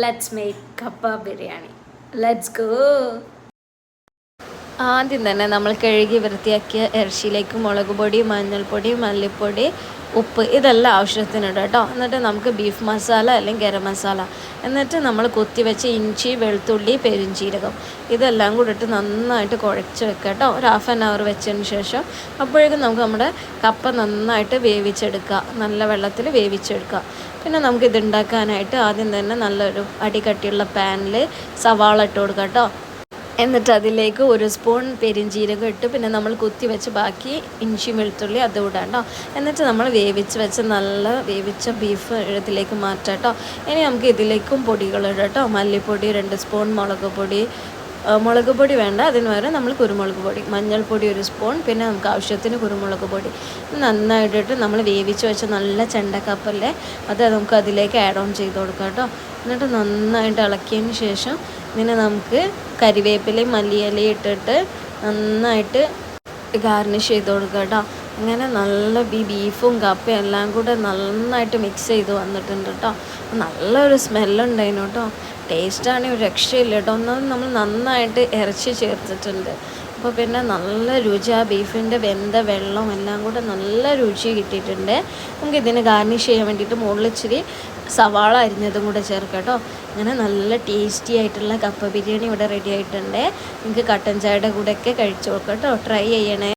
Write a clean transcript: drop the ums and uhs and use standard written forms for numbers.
Let's make കപ്പ biryani. Let's go. ആദ്യം തന്നെ നമ്മൾ കഴുകി വൃത്തിയാക്കിയ ഇറച്ചിയിലേക്ക് മുളക് പൊടി, മഞ്ഞൾപ്പൊടി, മല്ലിപ്പൊടി, ഉപ്പ് ഇതെല്ലാം ആവശ്യത്തിനിടും കേട്ടോ. എന്നിട്ട് നമുക്ക് ബീഫ് മസാല അല്ലെങ്കിൽ ഗരം മസാല, എന്നിട്ട് നമ്മൾ കുത്തിവെച്ച് ഇഞ്ചി, വെളുത്തുള്ളി, പെരുംജീരകം ഇതെല്ലാം കൂടി ഇട്ട് നന്നായിട്ട് കുഴച്ച് വെക്കുക കേട്ടോ. ഒരു ഹാഫ് ആൻ അവർ വെച്ചതിന് ശേഷം അപ്പോഴേക്കും നമുക്ക് നമ്മുടെ കപ്പ നന്നായിട്ട് വേവിച്ചെടുക്കുക, നല്ല വെള്ളത്തിൽ വേവിച്ചെടുക്കുക. പിന്നെ നമുക്കിത് ഉണ്ടാക്കാനായിട്ട് ആദ്യം തന്നെ നല്ലൊരു അടികട്ടിയുള്ള പാനിൽ സവാള ഇട്ട് കൊടുക്കുക കേട്ടോ. എന്നിട്ട് അതിലേക്ക് 1 സ്പൂൺ പെരുംജീരകം ഇട്ട് പിന്നെ നമ്മൾ കുത്തി വെച്ച് ബാക്കി ഇഞ്ചി വെളുത്തുള്ളി അതും ഇടാം കേട്ടോ. എന്നിട്ട് നമ്മൾ നല്ല വേവിച്ച ബീഫ് ഇതിലേക്ക് മാറ്റാം കേട്ടോ. ഇനി നമുക്ക് ഇതിലേക്കും പൊടികൾ ഇടാം കേട്ടോ. മല്ലിപ്പൊടി 2 സ്പൂൺ, മുളക് പൊടി വേണ്ട, അതിന് പകരം നമ്മൾ കുരുമുളക് പൊടി, മഞ്ഞൾപ്പൊടി 1 സ്പൂൺ, പിന്നെ നമുക്ക് ആവശ്യത്തിന് കുരുമുളക് പൊടി നന്നായിട്ടിട്ട് നമ്മൾ വേവിച്ച് വെച്ച നല്ല ചെണ്ടക്കപ്പല്ലേ അത് നമുക്ക് അതിലേക്ക് ആഡ് ഓൺ ചെയ്ത് കൊടുക്കാം കേട്ടോ. എന്നിട്ട് നന്നായിട്ട് ഇളക്കിയതിന് ശേഷം ഇതിനെ നമുക്ക് കരിവേപ്പിലയും മല്ലിയിലയും ഇട്ടിട്ട് നന്നായിട്ട് ഗാർണിഷ് ചെയ്ത് കൊടുക്കുക കേട്ടോ. അങ്ങനെ നല്ല ബീഫും കപ്പയും എല്ലാം കൂടെ നന്നായിട്ട് മിക്സ് ചെയ്ത് വന്നിട്ടുണ്ട് കേട്ടോ. നല്ലൊരു സ്മെല്ലുണ്ടായിരുന്നു കേട്ടോ. ടേസ്റ്റാണെങ്കിൽ ഒരു രക്ഷയില്ല കേട്ടോ. ഒന്നും നമ്മൾ നന്നായിട്ട് ഇറച്ചി ചേർത്തിട്ടുണ്ട്. അപ്പോൾ പിന്നെ നല്ല രുചി, ആ ബീഫിൻ്റെ വെന്ത വെള്ളം എല്ലാം കൂടെ നല്ല രുചി കിട്ടിയിട്ടുണ്ട്. നമുക്ക് ഇതിന് ഗാർണിഷ് ചെയ്യാൻ വേണ്ടിയിട്ട് മുകളിൽ ഇച്ചിരി സവാള അരിഞ്ഞതും കൂടെ ചേർക്കാം കേട്ടോ. അങ്ങനെ നല്ല ടേസ്റ്റി ആയിട്ടുള്ള കപ്പ ബിരിയാണി ഇവിടെ റെഡി ആയിട്ടുണ്ട്. നിങ്ങൾക്ക് കട്ടൻ ചായയുടെ കൂടെയൊക്കെ കഴിച്ചു നോക്കാം കേട്ടോ. ട്രൈ ചെയ്യണേ.